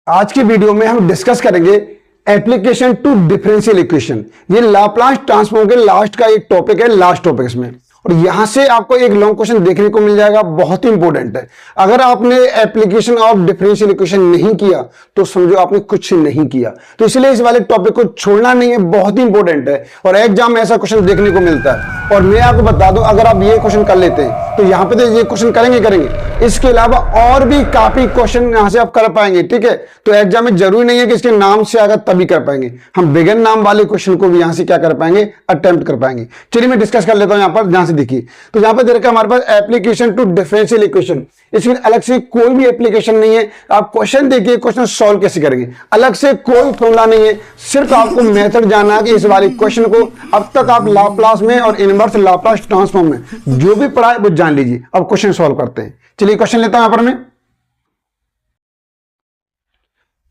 आज की वीडियो में हम डिस्कस करेंगे एप्लीकेशन टू डिफरेंशियल इक्वेशन। ये लाप्लास ट्रांसफॉर्म के लास्ट का एक टॉपिक है, लास्ट टॉपिक इसमें। और यहां से आपको एक लॉन्ग क्वेश्चन देखने को मिल जाएगा, बहुत ही इंपॉर्टेंट है। अगर आपने एप्लीकेशन ऑफ डिफरेंशियल इक्वेशन नहीं किया तो समझो आपने कुछ नहीं किया। तो इसलिए इस वाले टॉपिक को छोड़ना नहीं है, बहुत ही इंपॉर्टेंट है और एग्जाम में ऐसा क्वेश्चन देखने को मिलता है। और मैं आपको बता दूं, अगर आप ये क्वेश्चन कर लेते हैं तो यहां पे तो ये क्वेश्चन करेंगे, इसके अलावा और भी काफी क्वेश्चन यहां से आप कर पाएंगे। ठीक है, तो एग्जाम में जरूरी नहीं है कि इसके नाम से अगर तभी कर पाएंगे, हम बिगिन नाम वाले क्वेश्चन को भी यहां से क्या कर पाएंगे, अटेम्प्ट कर पाएंगे। चलिए मैं डिस्कस कर लेता हूं यहां पर। यहां से देखिए, तो यहां पर दे रखा है हमारे पास एप्लीकेशन टू डिफरेंशियल इक्वेशन। इसमें अलग से कोई भी एप्लीकेशन नहीं है। आप क्वेश्चन देखिए, क्वेश्चन सॉल्व कैसे करेंगे, अलग से कोई फॉर्मूला नहीं है, सिर्फ आपको मेथड जानना है कि इस वाले क्वेश्चन को अब तक आप लाप्लास में और इनवर्स लाप्लास ट्रांसफॉर्म में जो भी पढ़ा है वो जान लीजिए। अब क्वेश्चन सॉल्व करते हैं। चलिए क्वेश्चन लेता हूं यहां पर मैं।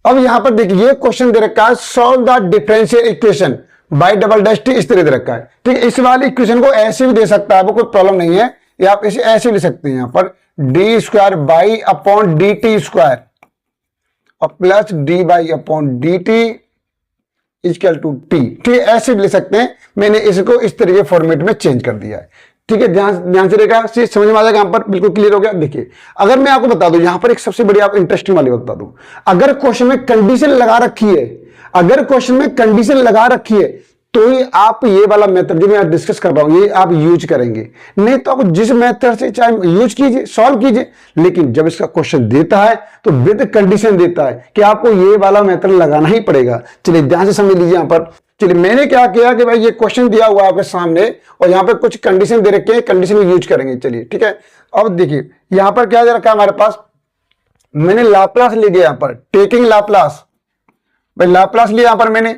अब यहां पर देखिए, ये क्वेश्चन दे रखा है, solve the differential equation by double dash T, इस तरह दे रखा है। ठीक है, इस वाले इक्वेशन को ऐसे भी दे सकता है, वो कोई प्रॉब्लम नहीं है। या आप इसे ऐसे भी ले सकते हैं, यहां पर D square by upon D T स्क्वायर और plus D by upon D T equal to T. ठीक है, ऐसे भी ले सकते हैं। मैंने इसको इस तरह के फॉर्मेट में चेंज कर दिया है। ठीक है, ध्यान से देखा, समझ में आ जाएगा। यहां पर बिल्कुल क्लियर हो गया। देखिए, अगर मैं आपको बता दूं, यहां पर एक सबसे बड़ी आप इंटरेस्टिंग वाली बता दूं, अगर क्वेश्चन में कंडीशन लगा रखी है, अगर क्वेश्चन में कंडीशन लगा रखी है तो ही आप ये वाला मेथड जो मैं डिस्कस कर रहा हूं ये आप यूज करेंगे। नहीं तो आप जिस मेथड से चाहे यूज कीजिए, सॉल्व कीजिए, लेकिन जब इसका क्वेश्चन देता है तो विद कंडीशन देता है कि आपको ये वाला मेथड लगाना ही पड़ेगा। चलिए ध्यान से समझ लीजिए। यहां पर चलिए, मैंने क्या किया कि भाई ये क्वेश्चन दिया हुआ आपके सामने और यहां पर कुछ कंडीशन दे रखे हैं, कंडीशन यूज करेंगे। चलिए ठीक है, अब देखिए यहां पर क्या दे रखा है हमारे पास, मैंने लाप्लास ले लिया। यहां पर टेकिंग लाप्लास, भाई लाप्लास लिया यहां पर मैंने,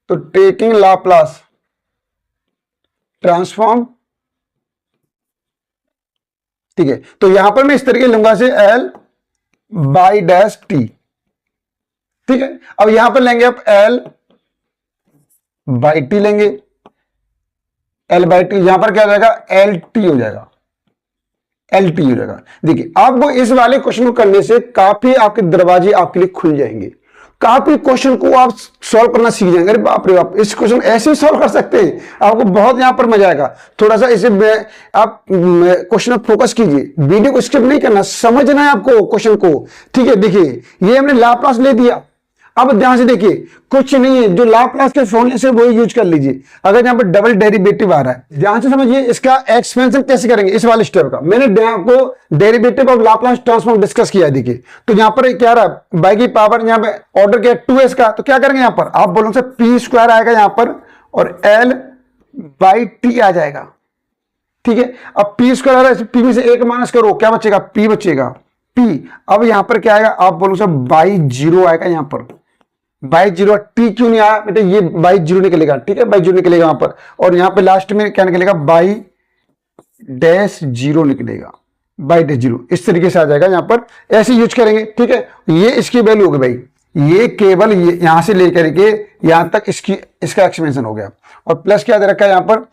तो टेकिंग लाप्लास ट्रांसफॉर्म। ठीक है, तो यहां पर मैं इस तरीके लूंगा से एल बाई डैश टी। ठीक है, अब यहां पर लेंगे आप एल बाई टी लेंगे, एल बाई टी, यहां पर क्या हो जाएगा, एल टी हो जाएगा, एल टी हो जाएगा। देखिए, आपको इस वाले क्वेश्चन को करने से काफी आपके दरवाजे आपके लिए खुल जाएंगे, काफी क्वेश्चन को आप सॉल्व करना सीख जाएंगे। अरे बाप रे बाप, इस क्वेश्चन ऐसे ही सॉल्व कर सकते हैं, आपको बहुत यहां पर मजा आएगा। थोड़ा सा इसे आप क्वेश्चन में फोकस कीजिए, वीडियो को स्किप नहीं करना, समझना है आपको क्वेश्चन को। ठीक है, देखिए ये हमने लाप्लास ले दिया। अब ध्यान से देखिए, कुछ नहीं है, जो लाप्लास के फॉर्मूले से वही यूज कर लीजिए। अगर यहाँ पर डबल डेरिवेटिव आ रहा है, ध्यान से समझिए, इसका एक्सपेंशन कैसे करेंगे, इस वाले स्टेप का मैंने आपको derivative of Laplace transform discuss किया है। देखिए, तो यहाँ पर क्या रहा, बाई की पावर यहाँ पे ऑर्डर किया 2s का, तो क्या करेंगे यहाँ पर, आप बोलो से पी स्क्वायर आएगा यहाँ पर और एल बाई टी आ जाएगा। ठीक है, अब पी स्क्वायर आ रहा है, पी में से एक माइनस करो, क्या बचेगा, पी बचेगा, पी। अब यहां पर क्या आएगा, आप बोलो सर बाई जीरो आएगा यहां पर, बाई जीरो। टी क्यों नहीं आया बेटा, ये बाई जीरो निकलेगा। ठीक है, बाई जीरो निकलेगा वहां पर, और यहां पे लास्ट में क्या निकलेगा, बाई डैश जीरो निकलेगा, बाई डैश जीरो, इस तरीके से आ जाएगा। यहां पर ऐसे यूज करेंगे। ठीक है, ये इसकी वैल्यू होगी भाई, ये केवल ये यहां से लेकर के यहां तक इसका एक्सपेंशन हो गया, और प्लस क्या दे रखा है यहां पर,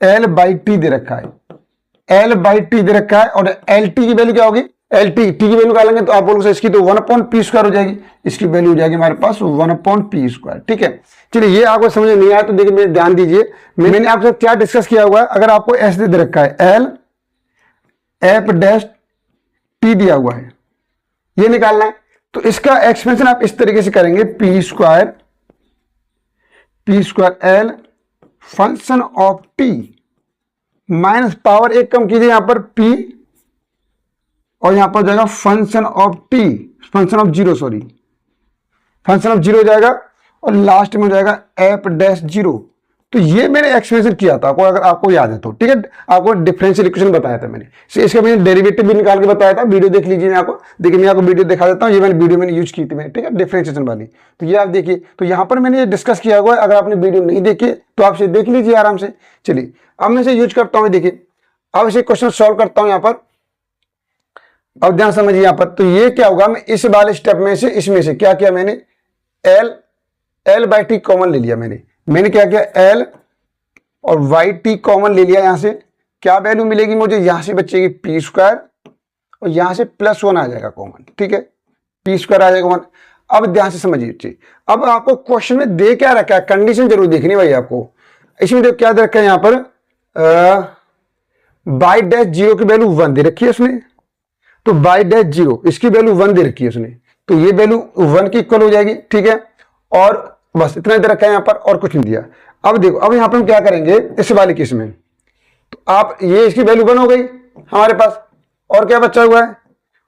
एल बाई टी दे रखा है, एल बाई टी दे रखा है। और एल टी की वैल्यू क्या होगी, एल टी की वैल्यू निकालेंगे तो आप बोलोगे इसकी तो 1/p स्क्वायर हो जाएगी, इसकी वैल्यू हो जाएगी हमारे पास 1/p स्क्वायर। ठीक है, चलिए ये आपको समझ नहीं आया तो देखिए मेरे ध्यान दीजिए, मैंने आपसे क्या डिस्कस किया हुआ है। अगर आपको ऐसे दे रखा है, एल एफ डैश टी दिया हुआ है, ये निकालना है, तो इसका एक्सपेंशन आप इस तरीके से करेंगे, P square L function of T minus power एक कम कीजिए यहां पर p, और यहां पर जाएगा function of T, function of zero, sorry function of zero हो जाएगा, और लास्ट में हो जाएगा एफ डैश जीरो। तो ये मैंने एक्सप्रेशन किया था आपको, अगर आपको याद है तो। ठीक है, आपको डिफरेंशियल इक्वेशन बताया था मैंने, इसका मैंने डेरिवेटिव भी निकाल के बताया था, वीडियो देख लीजिए। मैं आपको देखिए, मैं आपको वीडियो दिखा देता हूँ, ये मैंने वीडियो मैंने यूज की थी मैंने। ठीक है, डिफरेंशिएशन वाली, तो ये आप देखिए, तो यहाँ पर मैंने ये डिस्कस किया हुआ है। अगर आपने वीडियो नहीं देखी तो आप इसे देख लीजिए आराम से। चलिए, अब मैं इसे यूज करता हूँ। देखिए, अब इसे क्वेश्चन सॉल्व करता हूँ यहाँ पर। अब ध्यान समझिए यहाँ पर, तो ये क्या होगा, मैं इस वाले स्टेप में से इसमें से क्या किया मैंने, एल बाई टी कॉमन ले लिया मैंने क्या किया, एल और वाई टी कॉमन ले लिया। यहां से क्या वैल्यू मिलेगी मुझे, यहां से बचेगी पी स्क्वायर और यहां से +1 आ जाएगा कॉमन। ठीक है, पी स्क्वायर आ जाएगा 1। अब ध्यान से समझिए, अब आपको क्वेश्चन में दे क्या रखा है, कंडीशन जरूर देखनी भाई आपको। इसमें देखो क्या दे रखा है यहाँ पर, बाई डैश जीरो की वैल्यू 1 दे रखी है उसने, तो बाई डैश जीरो इसकी वैल्यू 1 दे रखी है उसने, तो ये वैल्यू 1 की इक्वल हो जाएगी, ठीक है। और बस इतना दे रखा है यहाँ पर, और कुछ नहीं दिया। अब देखो, अब यहाँ पर हम क्या करेंगे इस वाले केस में, तो आप ये इसकी वैल्यू 1 हो गई हमारे पास, और क्या बचा हुआ है,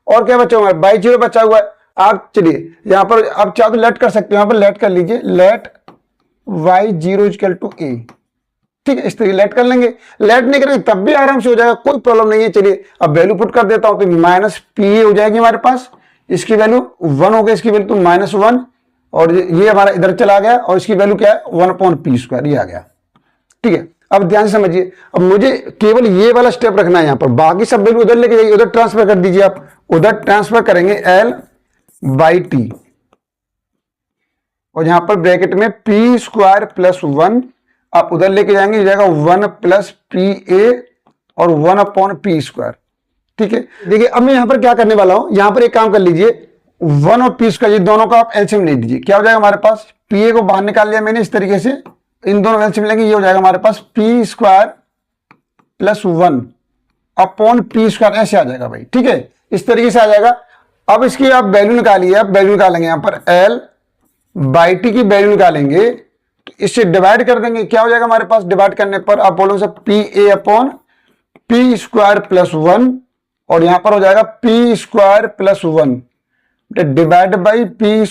और क्या बचा हुआ है, बाई जीरो बचा हुआ है। आप चलिए यहाँ पर आप चाहो तो लेट कर सकते हो, यहाँ पर लेट कर लीजिए, let Y zero equal to A, ठीक है। इस तरीके लेट कर लेंगे, लेट नहीं करेंगे तब भी आराम से हो जाएगा, कोई प्रॉब्लम नहीं है। चलिए अब वैल्यू पुट कर देता हूं, तो माइनस पी हो जाएगी हमारे पास, इसकी वैल्यू 1 हो गई, इसकी वैल्यू तो -1, और ये हमारा इधर चला गया, और इसकी वैल्यू क्या है 1/p², ये आ गया, ठीक है। अब ध्यान से समझिए, अब मुझे केवल ये वाला स्टेप रखना है यहाँ पर, बाकी सब वैल्यू उधर लेके जाइए, उधर ट्रांसफर कर दीजिए आप, उधर ट्रांसफर करेंगे L/T, और यहां पर ब्रैकेट में p² + 1 आप उधर लेके जाएंगे, हो जाएगा 1 + PA और 1/p², ठीक है। देखिए अब मैं यहां पर क्या करने वाला हूं, यहां पर एक काम कर लीजिए, 1 और p², ये दोनों का आप एलसीएम ले लीजिए, क्या हो जाएगा हमारे पास, PA को बाहर निकाल लिया मैंने इस तरीके से, इन दोनों एलसीएम लेंगे, ये हो जाएगा हमारे पास p² + 1/p², ऐसे आ जाएगा भाई, ठीक है, इस तरीके से आ जाएगा। अब इसकी आप वैल्यू निकालिए, आप वैल्यू निकालेंगे यहां पर L/T की वैल्यू निकालेंगे, तो इससे डिवाइड कर देंगे, क्या हो जाएगा हमारे पास, डिवाइड करने पर आप बोलोगे सर PA/p² + 1, और यहां पर हो जाएगा p² + 1 divide by p²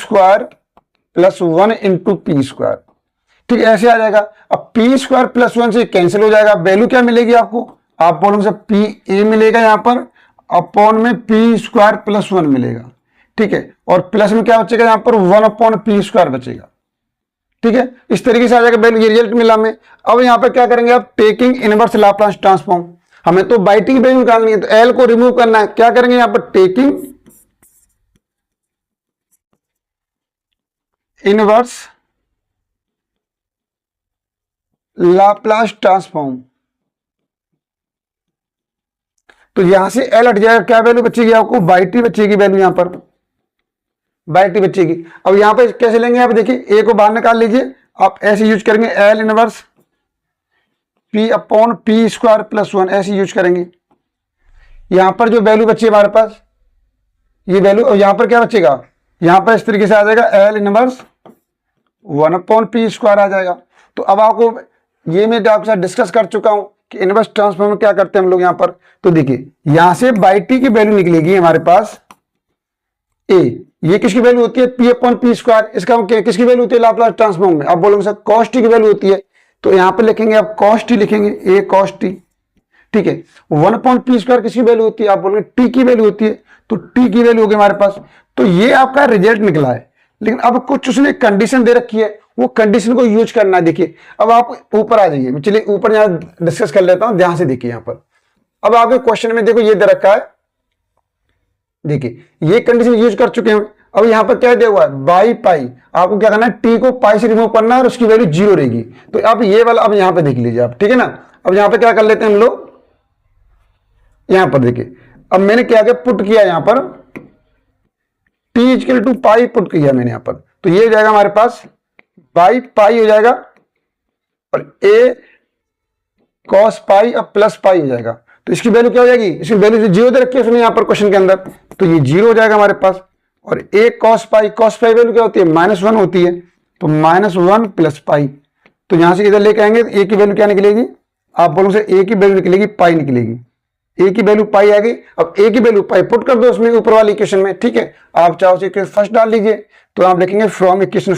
+ 1 into p², ठीक है, ऐसे आ जाएगा। अब p² + 1 से कैंसिल हो जाएगा, वैल्यू क्या मिलेगी आपको, आप बोलोगे सर PA मिलेगा यहां पर, अपॉन में p² + 1 मिलेगा, ठीक है, और प्लस में क्या बचेगा यहां पर 1/p² बचेगा, ठीक है। इस तरीके से आ जाएगा वैल्यू, ये रिजल्ट मिला हमें। अब यहां पर क्या करेंगे आप, टेकिंग इनवर्स लाप्लास ट्रांसफॉर्म, हमें तो बाई टी की वैल्यू निकालनी है, तो L को रिमूव करना है, क्या करेंगे यहां पर, टेकिंग इनवर्स लाप्लास ट्रांसफॉर्म, तो यहां से L हट जाएगा, क्या वैल्यू बचेगी आपको, बाई टी बचेगी वैल्यू, यहां पर बाई टी बचेगी। अब यहां पर कैसे लेंगे आप, देखिए A को बाहर निकाल लीजिए, आप ऐसे यूज करेंगे, L इनवर्स P/p² + 1 ऐसे यूज करेंगे। यहां पर जो वैल्यू बची हमारे पास, ये वैल्यू, और यहां पर क्या बचेगा, यहां पर इस तरीके से आ जाएगा L इनवर्स 1/p² आ जाएगा। तो अब आपको ये मैं आपके साथ डिस्कस कर चुका हूं कि इनवर्स ट्रांसफॉर्म में क्या करते हैं हम लोग यहां पर, तो देखिए यहां से बाई टी की वैल्यू निकलेगी हमारे पास A, ये किसकी वैल्यू होती है P/p², इसका किसकी वैल्यू होती है लाप्लास ट्रांसफॉर्म में, आप बोलोगे सर cos t की वैल्यू होती है, तो यहां पर लिखेंगे आप cos t लिखेंगे, A cos t, ठीक है। 1/p² किसकी वैल्यू होती है, आप बोलोगे t की वैल्यू होती है, तो t की वैल्यू होगी हमारे पास। तो ये आपका रिजल्ट निकला है, लेकिन अब कुछ उसने कंडीशन दे रखी है, वो कंडीशन को यूज करना है। देखिए अब आप ऊपर आ जाइए, चलिए ऊपर यहां डिस्कस कर लेता हूं, ध्यान से देखिए यहां पर। अब आपके क्वेश्चन में देखो ये दे रखा है, देखिए ये कंडीशन यूज कर चुके हैं। अब यहां पर क्या दिया हुआ है, बाई पाई, आपको क्या करना है, टी को पाई से रिमूव करना है और उसकी वैल्यू 0 रहेगी। तो अब ये वाला अब यहां पे देख लीजिए आप, ठीक है ना। अब यहां पे क्या कर लेते हैं हम लोग, यहां पर देखिए अब मैंने क्या किया, पुट किया यहां पर t equal to pi put किया मैंने यहां पर, तो ये हो जाएगा हमारे पास बाई पाई हो जाएगा, और ए कॉस पाई और प्लस पाई हो जाएगा। तो इसकी वैल्यू क्या हो जाएगी, इसकी वैल्यू 0 दे रखी है उसने यहां पर क्वेश्चन के अंदर, तो ये 0 हो जाएगा हमारे पास। और ए कॉस पाई वैल्यू क्या होती है, -1 होती है, तो -1 + पाई, तो यहां से इधर लेके आएंगे, ए की वैल्यू क्या निकलेगी, आप बोलो से ए की वैल्यू निकलेगी पाई निकलेगी, ए की वैल्यू पाई आ गई। अब ए की वैल्यू पाई पुट कर दो उसमें ऊपर वाली इक्वेशन में, ठीक है। आप चाहो तो इक्वेशन फर्स्ट डाल लीजिए, तो आप लिखेंगे फ्रॉम इक्वेशन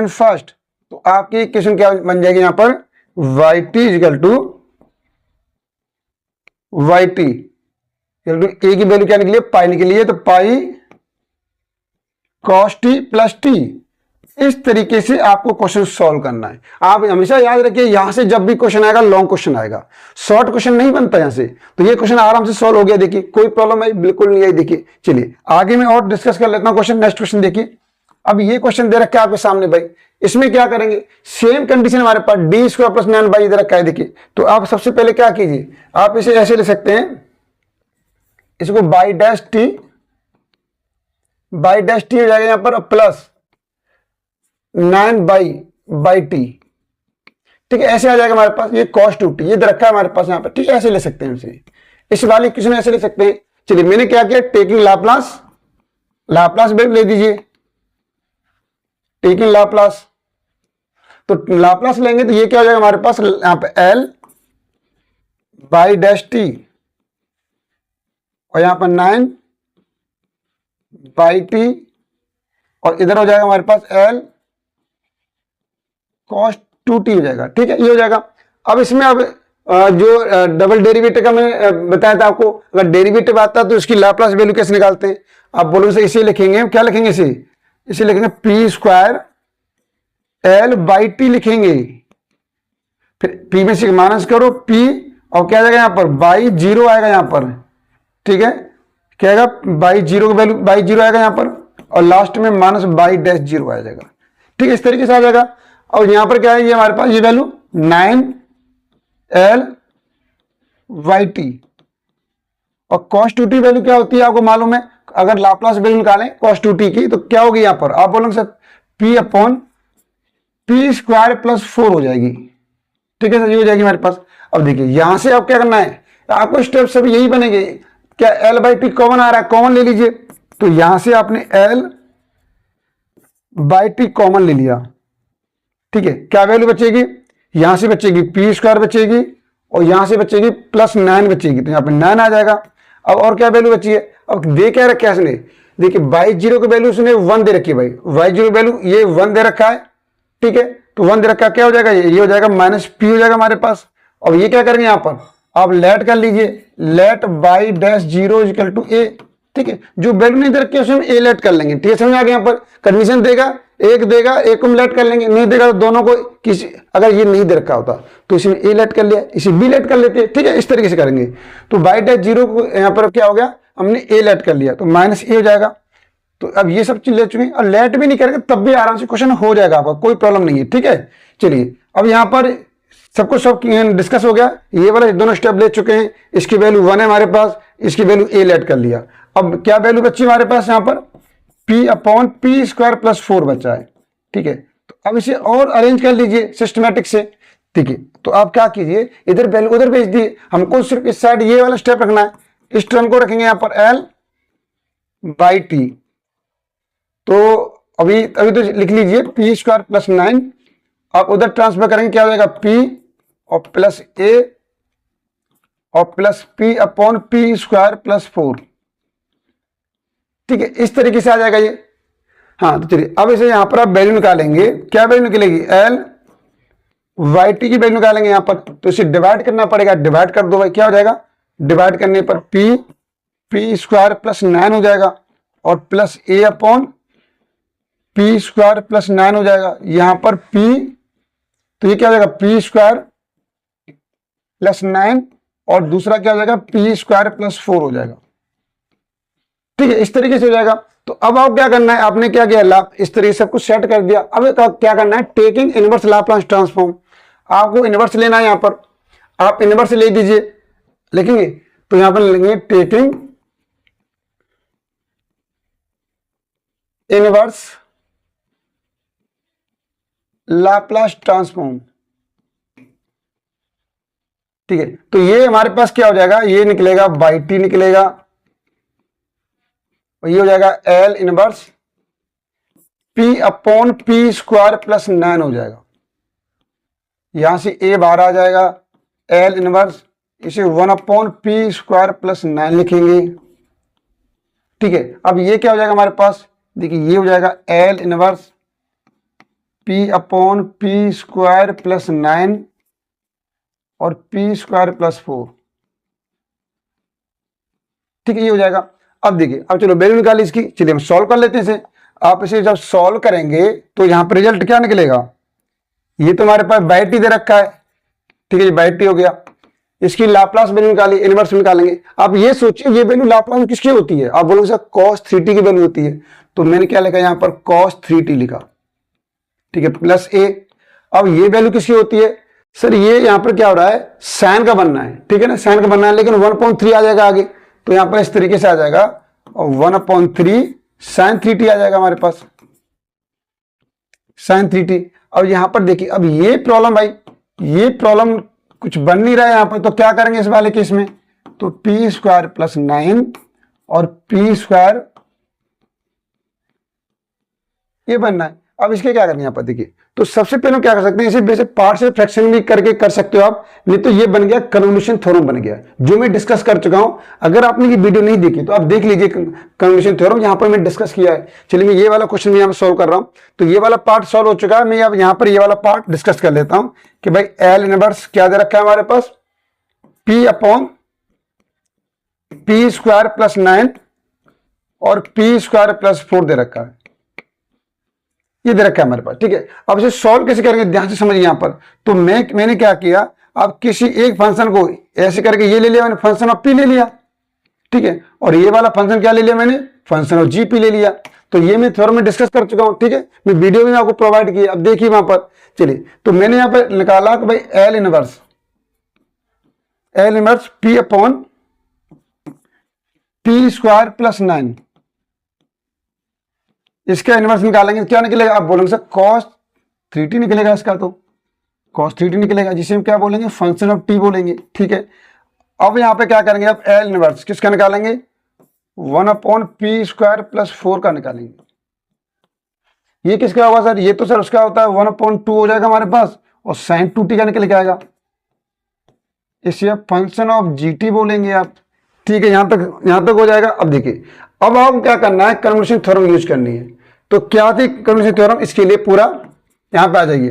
फर्स्ट, तो आपकी इक्वेशन क्या बन जाएगी यहां पर, yt इक्वल टू ए की वैल्यू क्या निकली है, पाई निकली है, तो पाई cos t + t। इस तरीके से आपको क्वेश्चन सॉल्व करना है। आप हमेशा याद रखिए, यहां से जब भी क्वेश्चन आएगा लॉन्ग क्वेश्चन आएगा, शॉर्ट क्वेश्चन नहीं बनता यहां से। तो ये क्वेश्चन आराम से सॉल्व हो गया, देखिए कोई प्रॉब्लम है बिल्कुल नहीं आई। देखिए चलिए आगे मैं और डिस्कस कर लेता हूं क्वेश्चन, नेक्स्ट क्वेश्चन देखिए। अब ये क्वेश्चन दे रखा है आपके सामने भाई, इसमें क्या करेंगे, सेम कंडीशन हमारे पास d² + 9 बाई दे रखा है। देखिए तो आप सबसे पहले क्या कीजिए, आप इसे ऐसे ले सकते हैं, इसको बाई डैश टी हो जाएगा यहां पर, प्लस 9 बाई टी। ठीक है, ऐसे आ जाएगा हमारे पास ये cos 2t, ये रखा है हमारे पास यहाँ पर। ठीक है, ऐसे ले सकते हैं इसे, इस वाले क्वेश्चन ऐसे ले सकते हैं। चलिए मैंने क्या किया, टेकिंग लाप्लास वैल्यू ले दीजिए, टेकिंग लाप्लास। तो लाप्लास लेंगे तो ये क्या हो जाएगा हमारे पास, यहाँ पे L बाई डैश टी और यहां पर 9 बाई टी और इधर हो जाएगा हमारे पास L cos 2t हो जाएगा। ठीक है, ये हो जाएगा। अब इसमें अब जो डबल डेरिवेटिव का मैंने बताया था आपको, अगर डेरिवेटिव आता तो इसकी लाप्लास वैल्यू कैसे निकालते हैं, आप बोलोगे से इसे लिखेंगे, क्या लिखेंगे, इसे लिखेंगे P square L by T लिखेंगे, फिर P में से माइनस करो P और क्या जाएगा यहाँ पर बाई जीरो आएगा यहाँ पर। ठीक है, क्या आएगा, बाई जीरो की वैल्यू बाई जीरो आएगा यहाँ पर और लास्ट में माइनस बाई डैश जीरो आ जाएगा। ठीक है, इस तरीके से आ जाएगा। और यहां पर क्या है, ये हमारे पास ये वैल्यू 9L बाई टी और cos 2t वैल्यू क्या होती है आपको मालूम है, अगर लाप्लास वैल्यू निकालें cos 2t की तो क्या होगी यहां पर, आप बोलोगे sir P upon P square plus 4 हो जाएगी। ठीक है सर, ये हो जाएगी हमारे पास। अब देखिए यहां से आप क्या करना है, आपको स्टेप सब यही बनेंगे, क्या L बाई टी कॉमन आ रहा है, कॉमन ले लीजिए। तो यहां से आपने L बाई टी कॉमन ले लिया। ठीक है, क्या वैल्यू बचेगी, यहां से बचेगी पी स्क्वायर बचेगी और यहां से बचेगी प्लस 9 बचेगी, तो यहां पे 9 आ जाएगा। अब और क्या वैल्यू बची है, अब दे क्या रखा है इसने, देखिए बाई जीरो की वैल्यू उसने 1 दे रखी है, भाई बाई जीरो की वैल्यू ये 1 दे रखा है। ठीक है, तो 1 दे रखा है, क्या हो जाएगा, ये हो जाएगा माइनस पी हो जाएगा हमारे पास। अब ये क्या करेंगे, यहां पर आप लेट कर लीजिए, let Y dash zero equal to A. ठीक है, जो वैल्यू नहीं दे रखी है उसमें ए लेट कर लेंगे। ठीक है, समझ आ गया, यहाँ पर कंडीशन देगा, एक देगा, एक को लेट कर लेंगे, नहीं देगा तो दोनों को किसी, अगर ये नहीं दे रखा होता तो इसमें ए लेट कर लिया, इसे बी लेट कर लेते हैं। ठीक है, इस तरीके से करेंगे। तो बाई डैश जीरो को यहाँ पर क्या हो गया, हमने ए लेट कर लिया तो माइनस ए हो जाएगा। तो अब ये सब चीज ले चुके हैं और लेट भी नहीं करेंगे तब भी आराम से क्वेश्चन हो जाएगा आपका, कोई प्रॉब्लम नहीं है। ठीक है, चलिए अब यहाँ पर सबको सब डिस्कस हो गया, ये वाला दोनों स्टेप ले चुके हैं। इसकी वैल्यू 1 है हमारे पास, इसकी वैल्यू ए लेट कर लिया। अब क्या वैल्यू बची हमारे पास यहाँ पर, P upon P square plus 4 बचा है। ठीक है, तो अब इसे और अरेंज कर लीजिए सिस्टमैटिक से। ठीक है, तो आप क्या कीजिए, इधर वैल्यू उधर भेज दिए, हमको सिर्फ इस साइड ये वाला स्टेप रखना है। इस टर्म को रखेंगे यहाँ पर L बाई टी। तो अभी तो लिख लीजिए पी स्क्वायर प्लस 9, आप उधर ट्रांसफर करेंगे, क्या हो जाएगा P और प्लस ए और plus P upon P square plus 4। ठीक है, इस तरीके से आ जाएगा ये। हाँ, तो चलिए अब इसे यहां पर आप वैल्यू निकालेंगे, क्या वैल्यू निकलेगी, L बाई टी की वैल्यू निकालेंगे यहां पर। तो इसे डिवाइड करना पड़ेगा, डिवाइड कर दो भाई, क्या हो जाएगा, डिवाइड करने पर पी स्क्वायर प्लस 9 हो जाएगा और प्लस ए अपॉन पी स्क्वायर प्लस 9 हो जाएगा। यहां पर P, तो ये क्या हो जाएगा, पी स्क्वायर प्लस 9 और दूसरा क्या हो जाएगा, पी स्क्वायर प्लस 4 हो जाएगा। ठीक है, इस तरीके से हो जाएगा। तो अब आप क्या करना है, आपने क्या किया, इस तरीके से सब कुछ सेट कर दिया। अब क्या करना है, टेकिंग इनवर्स लाप्लास ट्रांसफॉर्म, आपको इनवर्स लेना है। यहां पर आप इनवर्स ले दीजिए, लिखेंगे तो यहां पर लिखेंगे टेकिंग इनवर्स लाप्लास ट्रांसफॉर्म। ठीक है, तो ये हमारे पास क्या हो जाएगा, ये निकलेगा बाई टी निकलेगा और ये हो जाएगा L inverse P upon P square plus 9 हो जाएगा। यहां से A बाहर आ जाएगा, L इनवर्स, इसे 1 अपॉन पी स्क्वायर प्लस 9 लिखेंगे। ठीक है, अब ये क्या हो जाएगा हमारे पास, देखिए ये हो जाएगा L inverse P upon P square plus 9 और पी स्क्वायर प्लस 4। ठीक है, ये हो जाएगा। अब देखिए, अब चलो वैल्यू निकाली इसकी, चलिए हम सॉल्व कर लेते हैं इसे। आप इसे जब सॉल्व करेंगे तो यहां पर रिजल्ट क्या निकलेगा, ये तो हमारे पास बाई टी दे रखा है। ठीक है, बाई टी हो गया, इसकी लाप्लास वैल्यू निकाली, इनवर्स निकालेंगे। आप ये सोचिए ये वैल्यू लाप्लास में किसकी होती है, आप बोलोगे सर cos 3t की वैल्यू होती है, तो मैंने क्या लिखा यहां पर cos 3t लिखा। ठीक है, प्लस ए। अब ये वैल्यू किसकी होती है, सर ये यहां पर क्या हो रहा है, साइन का बनना है। ठीक है ना, साइन का बनना है, लेकिन 1.3 आ जाएगा आगे, तो यहां पर इस तरीके से आ जाएगा 1/3 sin 3t आ जाएगा हमारे पास, sin 3t। अब यहां पर देखिए, अब ये प्रॉब्लम भाई, ये प्रॉब्लम कुछ बन नहीं रहा है यहां पर, तो क्या करेंगे इस वाले केस में, तो p स्क्वायर प्लस 9 और p स्क्वायर ये बनना है। अब इसके क्या करना है यहाँ पर देखिए, तो सबसे पहले क्या कर सकते हैं, इसे बेसिक पार्ट से फ्रैक्शन भी करके कर सकते हो आप, नहीं तो ये बन गया कन्वोल्यूशन थ्योरम बन गया, जो मैं डिस्कस कर चुका हूं। अगर आपने ये वीडियो नहीं देखी तो आप देख लीजिए कन्वोल्यूशन थ्योरम, यहां पर मैं डिस्कस किया है। चलिए मैं ये वाला क्वेश्चन मैं यहाँ पर सोल्व कर रहा हूं, तो ये वाला पार्ट सोल्व हो चुका है। मैं अब यहाँ पर ये वाला पार्ट डिस्कस कर लेता हूं कि भाई एल इनवर्स क्या दे रखा है हमारे पास, p upon p square plus 9 और p स्क्वायर प्लस 4 दे रखा है, ये दे रखा है हमारे पास, ठीक है। अब इसे सॉल्व कैसे करेंगे ध्यान से समझिए यहां पर। तो मैंने क्या किया, अब किसी एक फंक्शन को ऐसे करके ये ले लिया मैंने, फंक्शन ऑफ p ले लिया, ठीक है, और ये वाला फंक्शन क्या ले लिया मैंने, फंक्शन ऑफ gp ले लिया। तो ये मैं थ्योरम में डिस्कस कर चुका हूं, ठीक है, मैं वीडियो में आपको प्रोवाइड किया। अब देखिए वहां पर, चलिए तो मैंने यहां पर निकाला कि भाई L inverse p upon p square plus 9, इसका इनवर्स निकालेंगे क्या निकलेगा, आप बोलेंगे सर cos 3t निकलेगा, इसका तो cos 3t निकलेगा, जिसे हम क्या बोलेंगे, फंक्शन ऑफ t बोलेंगे, ठीक है। अब यहां पे क्या करेंगे, आप एल इनवर्स किसका निकालेंगे, 1/p स्क्वायर प्लस 4 का निकालेंगे। ये किसका होगा सर, ये तो सर उसका होता है 1/2 हो जाएगा हमारे पास, और sin 2t का निकल के आएगा, इसे आप फंक्शन ऑफ gt बोलेंगे आप, ठीक है। यहां तक हो जाएगा। अब देखिए, अब आपको क्या करना है, कन्वोल्यूशन थ्योरम यूज करनी है। तो क्या थी कन्वोल्यूशन थ्योरम, इसके लिए पूरा यहां पे आ जाइए,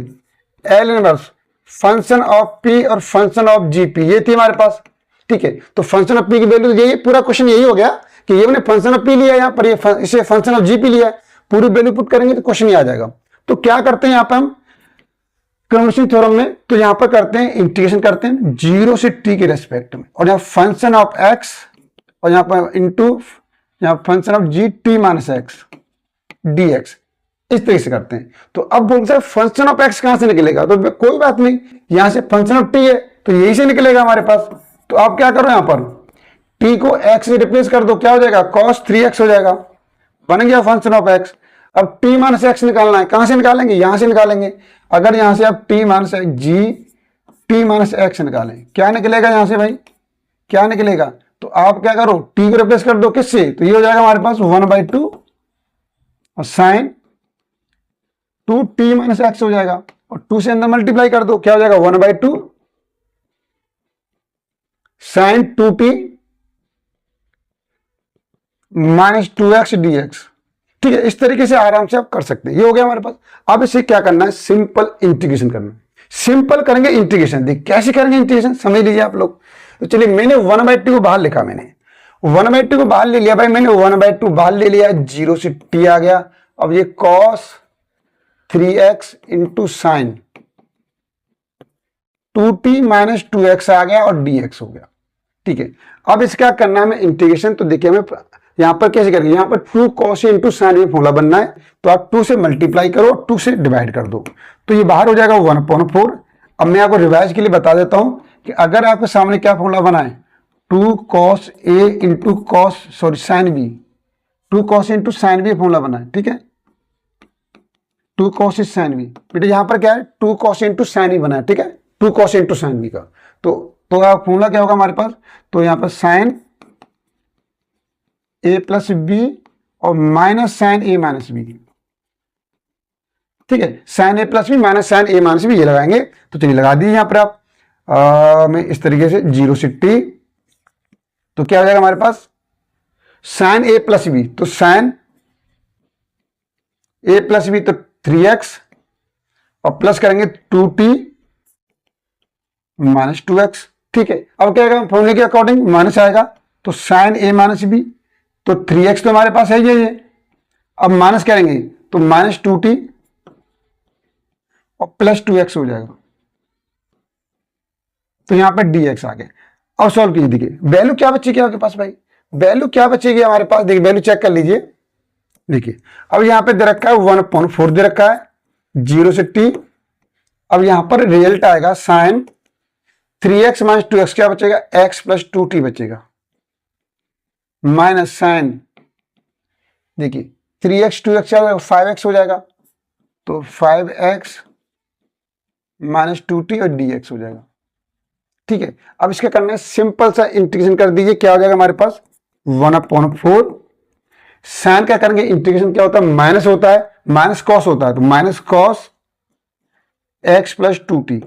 L inverse function of p और फंक्शन ऑफ gp, ये थी हमारे पास, ठीक है। तो फंक्शन ऑफ p की वैल्यू, यही पूरा क्वेश्चन यही हो गया कि ये मैंने फंक्शन ऑफ p लिया, यहां पर इसे फंक्शन ऑफ gp लिया, पूरी वैल्यू पुट करेंगे तो क्वेश्चन ही आ जाएगा। तो क्या करते हैं यहां पर हम कन्वोल्यूशन थ्योरम में, तो यहां पर करते हैं इंटीग्रेशन करते हैं 0 से t के रेस्पेक्ट में, और यहां फंक्शन ऑफ x और यहां पर इंटू यहां function of gt minus x dx, इस तरीके से करते हैं। तो अब बोल सकते फंक्शन ऑफ x कहां से निकलेगा, तो कोई बात नहीं, यहां से फंक्शन ऑफ t है तो यही से निकलेगा हमारे पास। तो आप क्या करो, यहां पर t को x से रिप्लेस कर दो, क्या हो जाएगा, cos 3x हो जाएगा, बन गया फंक्शन ऑफ x। अब t माइनस x निकालना है, कहां से निकालेंगे, यहां से निकालेंगे। अगर यहां से आप t माइनस x निकालें, क्या निकलेगा यहां से भाई, क्या निकलेगा, तो आप क्या करो, t को रिप्लेस कर दो किससे, तो ये हो जाएगा हमारे पास 1/2 और साइन 2t माइनस x हो जाएगा, और 2 से अंदर मल्टीप्लाई कर दो, क्या हो जाएगा 1/2 sign 2t minus 2x dx, ठीक है। इस तरीके से आराम से आप कर सकते हैं, ये हो गया हमारे पास। अब इसे क्या करना है, सिंपल इंटीग्रेशन करना है, सिंपल करेंगे इंटीग्रेशन। देखिए कैसे करेंगे इंटीग्रेशन, समझ लीजिए आप लोग। तो चलिए मैंने 1/2 को बाहर लिखा, मैंने 1/2 को बाहर ले लिया भाई, मैंने 1/2 बाहर ले लिया, 0 से t आ गया। अब ये cos 3x into sine 2t minus 2x आ गया और dx हो गया, ठीक है। अब इसका करना है हमें इंटीग्रेशन। तो देखिए हमें यहां पर कैसे करेंगे, यहां पर 2 cos इंटू साइन में फॉर्मूला बनना है, तो आप 2 से मल्टीप्लाई करो, 2 से डिवाइड कर दो, तो ये बाहर हो जाएगा 1/4। अब मैं आपको रिवाइज के लिए बता देता हूं कि अगर आपके सामने क्या फॉर्मूला बना है, 2 cos a into sine b, 2 cos into sine b formula बना है, ठीक है, 2 cos साइन b। बेटा यहां पर क्या है, 2 cos इंटू साइन b बना है, ठीक है, 2 cos इंटू साइन b का। तो फॉर्मूला क्या होगा हमारे पास, तो यहां पर साइन a प्लस बी और minus sine a minus b, ठीक है, sine a plus b minus sine a minus b, ये लगाएंगे। तो चलिए लगा दीजिए यहां पर आप, मैं इस तरीके से 0 से t, तो क्या हो जाएगा हमारे पास, साइन a प्लस बी, तो साइन a प्लस बी तो 3x और प्लस करेंगे 2t माइनस 2x, ठीक है। अब क्या आएगा, फॉर्मूले के अकॉर्डिंग माइनस आएगा, तो साइन a माइनस बी, तो 3x तो हमारे पास है ये। अब माइनस करेंगे तो माइनस 2t और प्लस 2x हो जाएगा, तो यहां पर dx आ गया। अब सॉल्व कीजिए, देखिए वैल्यू क्या बचेगी आपके पास भाई, वैल्यू क्या बचेगी हमारे पास, देखिए वैल्यू चेक कर लीजिए। देखिए अब यहां पे दे रखा है 1/4 दे रखा है, 0 से t। अब यहां पर रिजल्ट आएगा साइन 3x माइनस 2x, क्या बचेगा, x प्लस 2t बचेगा, माइनस साइन, देखिए 3x 2x 5x हो जाएगा, तो 5x माइनस 2t और dx हो जाएगा। ठीक है, अब इसका करना है सिंपल सा इंटीग्रेशन कर दीजिए, क्या हो जाएगा हमारे पास 1/4। साइन क्या करेंगे, इंटीग्रेशन क्या होता है, माइनस होता है, माइनस कॉस होता है, तो minus cos x plus 2t।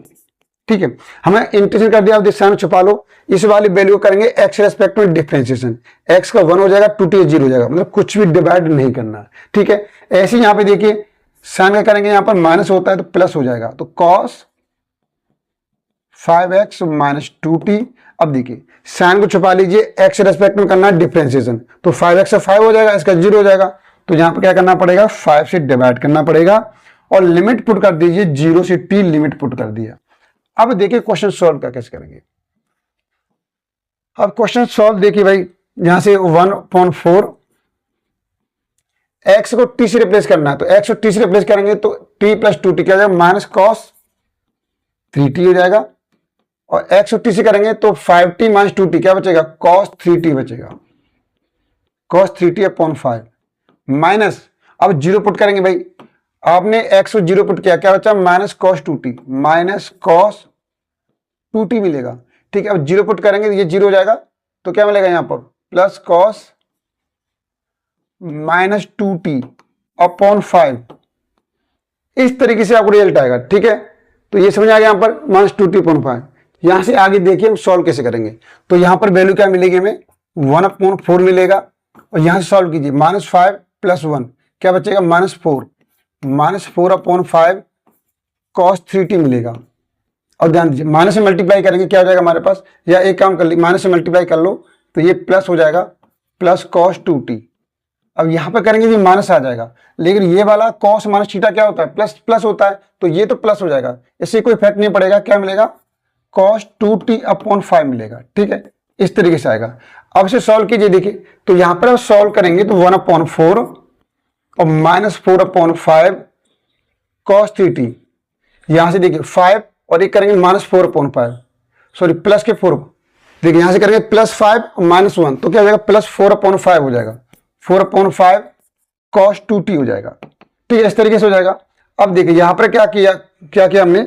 ठीक है, हमें इंटीग्रेशन कर दिया, अब साइन छुपा लो, इस वाली वैल्यू करेंगे x रेस्पेक्ट में डिफरेंशिएशन, x का 1 हो जाएगा, 2t 0 हो जाएगा, मतलब कुछ भी डिवाइड नहीं करना। ठीक है, ऐसे यहां पे देखिए साइन क्या करेंगे, यहां पर माइनस होता है तो प्लस हो जाएगा, तो कॉस 5x माइनस 2t। अब देखिए साइन को छुपा लीजिए, x रेस्पेक्ट में करना है डिफरेंशिएशन, तो 5x से 5 हो जाएगा, इसका 0 हो जाएगा, तो यहां पर क्या करना पड़ेगा, 5 से डिवाइड करना पड़ेगा और लिमिट पुट कर दीजिए, 0 से t लिमिट पुट कर दिया। अब देखिए क्वेश्चन सॉल्व का कैसे करेंगे। अब क्वेश्चन सॉल्व देखिए भाई, यहां से 1/4 x को t से रिप्लेस करना है, तो x को t से रिप्लेस करेंगे तो t प्लस 2t क्या हो जाएगा, माइनस कॉस 3t हो जाएगा, और x को t से करेंगे तो 5t माइनस 2t क्या बचेगा, cos 3t बचेगा, cos 3t अपॉन 5 माइनस, अब 0 पुट करेंगे भाई, आपने x को 0 पुट किया, क्या बचा, minus cos 2t, minus cos 2t मिलेगा। ठीक है, अब 0 पुट करेंगे तो ये 0 हो जाएगा, तो क्या मिलेगा यहां पर, plus cos minus 2t upon 5, इस तरीके से आपको रिजल्ट आएगा। ठीक है, तो ये समझ आ गया, यहां पर माइनस 2t अपॉन 5। यहां से आगे देखिए हम सॉल्व कैसे करेंगे, तो यहां पर वैल्यू क्या मिलेगी हमें, 1/4 मिलेगा, और यहां से सॉल्व कीजिए, माइनस 5 प्लस 1 क्या बचेगा, माइनस 4, माइनस 4/5 cos 3t मिलेगा। और ध्यान दीजिए माइनस से मल्टीप्लाई करेंगे क्या हो जाएगा हमारे पास, या एक काम कर ली, माइनस से मल्टीप्लाई कर लो तो ये प्लस हो जाएगा, प्लस cos 2t। अब यहां पर करेंगे ये माइनस आ जाएगा, लेकिन ये वाला cos माइनस थीटा क्या होता है, प्लस प्लस होता है, तो ये तो प्लस हो जाएगा, इससे कोई इफेक्ट नहीं पड़ेगा, क्या मिलेगा, cos 2t अपॉन 5 मिलेगा। ठीक है, इस तरीके से आएगा। अब इसे सॉल्व कीजिए, देखिए तो यहां पर आप सॉल्व करेंगे तो 1/4 और माइनस 4/5 cos 3t, यहां से देखिए 5 और एक करेंगे माइनस 4/5, सॉरी प्लस के 4, देखिए यहां से करेंगे प्लस 5 और माइनस 1, तो क्या हो जाएगा, प्लस 4/5 हो जाएगा, 4/5 cos 2t हो जाएगा। ठीक है, इस तरीके से हो जाएगा। अब देखिए यहां पर क्या किया हमने,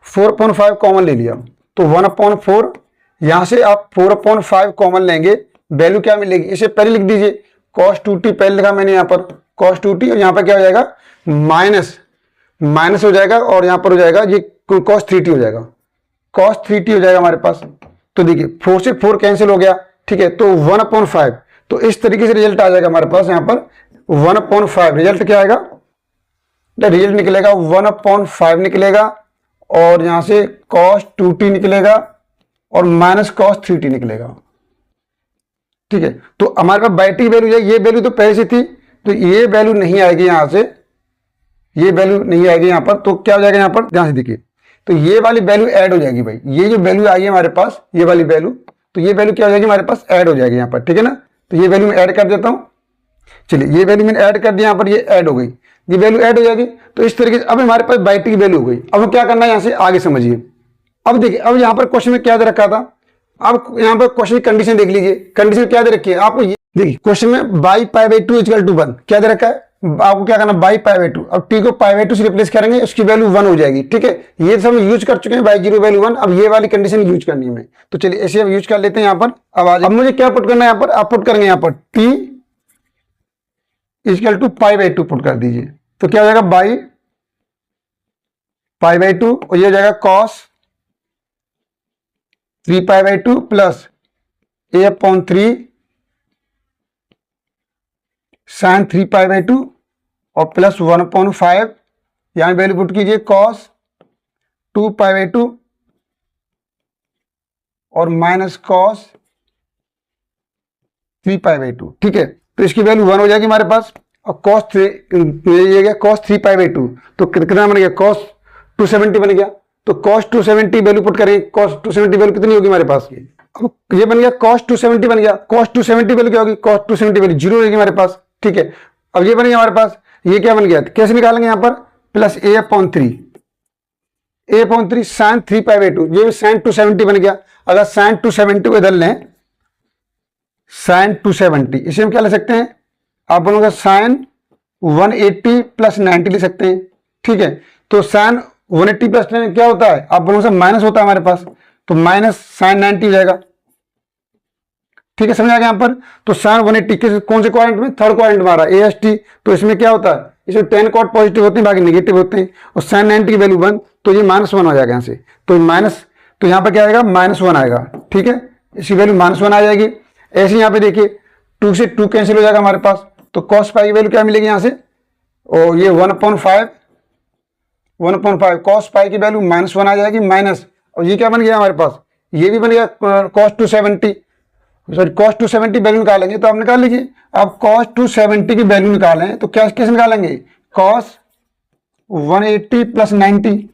4/5 कॉमन ले लिया, तो 1/4, यहां से आप 4/5 कॉमन लेंगे, वैल्यू क्या मिलेगी, इसे पहले लिख दीजिए, cos 2t पहले लिखा मैंने यहां पर cos 2t, और यहां पर क्या हो जाएगा, माइनस हो जाएगा, और यहां पर हो जाएगा ये cos 3t हो जाएगा, cos 3t हो जाएगा हमारे पास। तो देखिए 4 से 4 कैंसिल हो गया। ठीक है, तो 1/5, तो इस तरीके से रिजल्ट आ जाएगा हमारे पास, यहां पर 1/5 रिजल्ट क्या आएगा, रिजल्ट निकलेगा 1/5 निकलेगा, और यहां से cos 2t निकलेगा और माइनस cos 3t निकलेगा। ठीक है, तो हमारे पास बाई टी वैल्यू है, ये वैल्यू तो पहले से थी, तो ये वैल्यू नहीं आएगी यहां से, ये वैल्यू नहीं आएगी यहां पर, तो क्या हो जाएगा यहां पर, ध्यान से देखिए, तो ये वाली वैल्यू ऐड हो जाएगी भाई, ये जो वैल्यू आई है हमारे पास, ये वाली वैल्यू, तो ये वैल्यू क्या हो जाएगी हमारे पास, ऐड हो जाएगी यहां पर। ठीक है ना, तो ये वैल्यू मैं ऐड कर देता हूं, चलिए ये वैल्यू मैंने ऐड कर दिया यहां पर, ये ऐड हो गई, ये वैल्यू ऐड हो जाएगी, तो इस तरीके से अब हमारे पास बाई टी की वैल्यू हो गई। अब क्या करना है यहां से आगे समझिए। अब देखिए, अब यहां पर क्वेश्चन में क्या दे रखा था, अब यहां पर क्वेश्चन की कंडीशन देख लीजिए, कंडीशन क्या दे रखी है आपको, देखिए क्वेश्चन में by pi by 2 equal to 1 क्या दे रखा है, आपको क्या करना, बाई पाई बाई 2, अब टी को पाई बाई 2 से रिप्लेस करेंगे, उसकी वैल्यू 1 हो जाएगी। ठीक है, ये सब यूज कर चुके हैं, बाई 0 वैल्यू 1, अब ये वाली कंडीशन यूज करनी है, तो चलिए ऐसे अब यूज कर लेते हैं यहां पर। अब मुझे क्या पुट करना है यहां पर, आप पुट करेंगे यहां पर t equal to pi by 2 put कर दीजिए, तो क्या हो जाएगा, बाई पाई बाई 2, और ये हो जाएगा cos 3 pi by 2 plus a/3 sin 3 pi by 2 और प्लस 1/5, यहां वैल्यू पुट कीजिए cos 2 पाई बाई 2 और माइनस cos 3 पाई बाई 2। ठीक है, तो इसकी वैल्यू 1 हो जाएगी हमारे पास, और cos 3 पाई बाई 2, तो कितना बन गया, cos 270 बन गया, तो cos 270 वैल्यू पुट करेंगे, cos 270 वैल्यू कितनी होगी हमारे पास, ये बन गया cos 270 बन गया, cos 270 वैल्यू क्या होगी, cos 270 वैल्यू 0 होगी हमारे पास। ठीक है, अब ये बन गया हमारे पास, ये क्या बन गया, कैसे निकालेंगे यहां पर, plus a/3 sin 3 pi by 2, ये sin 270 बन गया। अगर sin 270 को इधर लें साइन 270, इसे हम क्या ले सकते हैं, आप बोलोगे साइन 180 प्लस 90 ले सकते हैं। ठीक है, तो साइन 180 प्लस 90 क्या होता है, आप बोलोगे माइनस होता है हमारे पास, तो माइनस साइन 90 हो जाएगा। ठीक है, समझ आ गया यहाँ पर। तो साइन 180 के कौन से क्वाड्रेंट में, थर्ड क्वाड्रेंट में आ रहा है AST, तो इसमें क्या होता है, इसमें 10 कॉट पॉजिटिव होते हैं, बाकी नेगेटिव होते हैं, और साइन 90 की वैल्यू 1, तो ये -1 हो जाएगा यहाँ से, तो माइनस, तो यहाँ पर क्या आएगा, -1 आएगा। ठीक है, इसकी वैल्यू -1 आ जाएगी। ऐसे यहाँ पे देखिए 2 से 2 कैंसिल हो जाएगा हमारे पास, तो कॉस पाई की वैल्यू क्या मिलेगी यहाँ से, और ये 1/5 कॉस पाई की वैल्यू -1 आ जाएगी, माइनस, और ये क्या बन गया हमारे पास, ये भी बन गया कॉस 270, सॉरी कॉस 270 वैल्यू निकालेंगे, तो आप निकाल लीजिए। आप कॉस 270 की वैल्यू निकालें तो क्या कैसे निकालेंगे, कॉस 180 प्लस 90,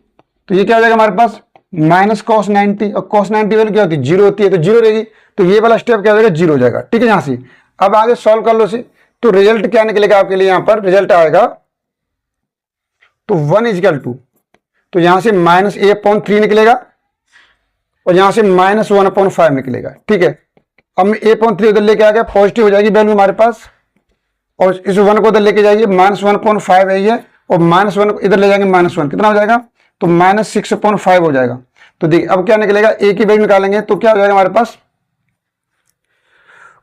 तो ये क्या हो जाएगा हमारे पास, माइनस कॉस 90, और कॉस 90 वैल्यू क्या होती है, 0 होती है, तो 0 रहेगी, तो ये वाला स्टेप क्या हो जाएगा, 0 हो जाएगा। ठीक है, यहाँ से अब आगे सॉल्व कर लो इसे, तो रिजल्ट क्या निकलेगा आपके लिए, यहाँ पर रिजल्ट आएगा तो 1 इजिकल टू, तो यहां से -a/3 निकलेगा, और यहां से -1/5 निकलेगा। ठीक है, अब मैं a/3 उधर लेके आ गया, पॉजिटिव हो जाएगी वैल्यू हमारे पास, और इस 1 को उधर लेके जाइए, -1/5 है ये, और -1 इधर ले जाएंगे, -1 कितना हो जाएगा, तो -6/5 हो जाएगा। तो देखिए अब क्या निकलेगा, a की वैल्यू निकालेंगे तो क्या हो जाएगा हमारे पास,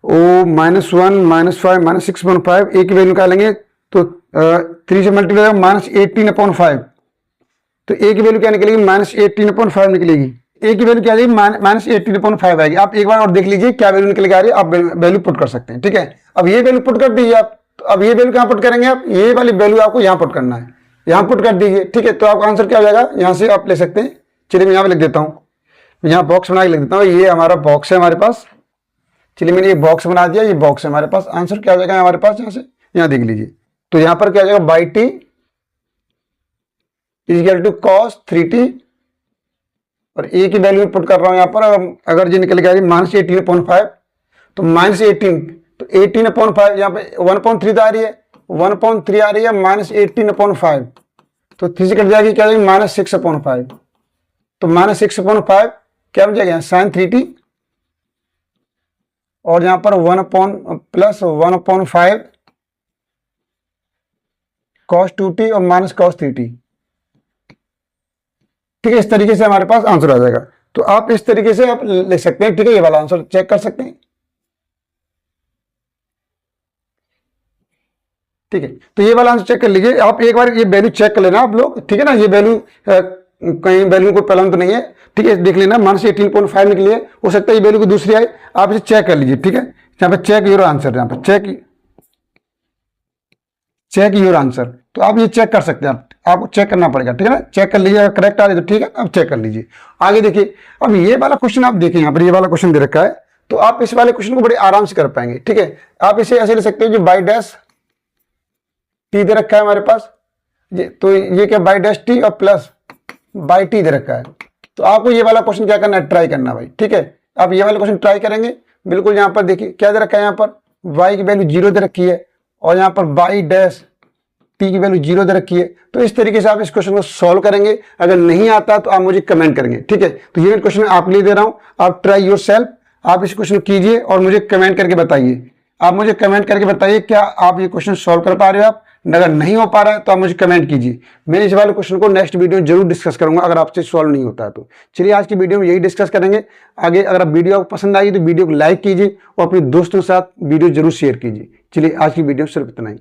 ओ -1 -5 -6/5, a की वैल्यू निकालेंगे तो 3 से मल्टीप्लाई होगा, -18/5, तो a की वैल्यू क्या निकलेगी, -18/5 निकलेगी। a की वैल्यू क्या आ जाएगी, -18/5 आएगी। आप एक बार और देख लीजिए क्या वैल्यू निकल के आ रही है, आप वैल्यू पुट कर सकते हैं। ठीक है, अब ये वैल्यू पुट कर दीजिए आप, तो अब ये वैल्यू कहाँ पुट करेंगे आप, ये वाली वैल्यू आपको यहाँ पुट करना है, यहाँ पुट कर दीजिए। ठीक है, तो आपका आंसर क्या हो जाएगा, यहाँ से आप ले सकते हैं। चलिए मैं यहाँ पे लिख देता हूँ, यहाँ बॉक्स बना के लिख देता हूँ, ये हमारा बॉक्स है हमारे पास। चलिए मैंने ये बॉक्स बना दिया, ये बॉक्स है हमारे पास। आंसर क्या हो जाएगा हमारे पास, यहाँ से यहाँ देख लीजिए, तो यहाँ पर क्या हो जाएगा, by t equal to cos 3t, और ए की वैल्यू पुट कर रहा हूं यहाँ पर। अगर ये निकल गया -18/5, तो -18, तो 18/5 यहाँ पे 1/3 तो आ रही है, 1/3 आ रही है, -18/5, तो 3 से कट जाएगी, क्या जाएगी, -6/5, तो -6/5 क्या बन जाएगा, साइन 3t, और यहाँ पर 1/+1/5 cos 2t और -cos 3t। ठीक है, इस तरीके से हमारे पास आंसर आ जाएगा। तो आप इस तरीके से आप लिख सकते हैं। ठीक है, ये वाला आंसर चेक कर सकते हैं। ठीक है, तो ये वाला आंसर चेक कर लीजिए आप, एक बार ये वैल्यू चेक कर लेना आप लोग। ठीक है ना, ये वैल्यू कहीं वैल्यू को प्रॉब्लम तो नहीं है। ठीक है, देख लेना, -18.5 निकली है, हो सकता है ये वैल्यू को दूसरी आए, आप इसे चेक कर लीजिए। ठीक है, यहाँ पे चेक योर आंसर, यहाँ पे चेक योर आंसर, तो आप ये चेक कर सकते हैं, आपको चेक करना पड़ेगा। ठीक है ना, चेक कर लीजिए, अगर करेक्ट आ रही है तो ठीक है, आप चेक कर लीजिए। आगे देखिए, अब ये वाला क्वेश्चन आप देखिए, यहाँ पर ये वाला क्वेश्चन दे रखा है, तो आप इस वाले क्वेश्चन को बड़े आराम से कर पाएंगे। ठीक है, आप इसे ऐसे ले सकते हो, जो बाई डैश टी दे रखा है हमारे पास, तो ये क्या, बाई डैश टी और प्लस बाई टी दे रखा है। तो आपको ये वाला क्वेश्चन क्या करना है, ट्राई करना भाई। ठीक है, आप ये वाला क्वेश्चन ट्राई करेंगे, बिल्कुल यहाँ पर देखिए क्या दे रखा है, यहाँ पर y की वैल्यू 0 दे रखी है, और यहाँ पर बाई डैश टी की वैल्यू 0 दे रखी है। तो इस तरीके से आप इस क्वेश्चन को सॉल्व करेंगे। अगर नहीं आता तो आप मुझे कमेंट करेंगे। ठीक है, तो ये क्वेश्चन आपके लिए दे रहा हूँ, आप ट्राई योर सेल्फ, आप इस क्वेश्चन को कीजिए और मुझे कमेंट करके बताइए। आप मुझे कमेंट करके बताइए क्या आप ये क्वेश्चन सॉल्व कर पा रहे हो आप, अगर नहीं हो पा रहा है तो आप मुझे कमेंट कीजिए। मैं इस वाले क्वेश्चन को नेक्स्ट वीडियो में जरूर डिस्कस करूंगा, अगर आपसे सॉल्व नहीं होता है तो। चलिए आज की वीडियो में यही डिस्कस करेंगे। आगे अगर आप वीडियो आपको पसंद आई तो वीडियो को लाइक कीजिए और अपने दोस्तों के साथ वीडियो जरूर शेयर कीजिए। चलिए आज की वीडियो सिर्फ इतना ही।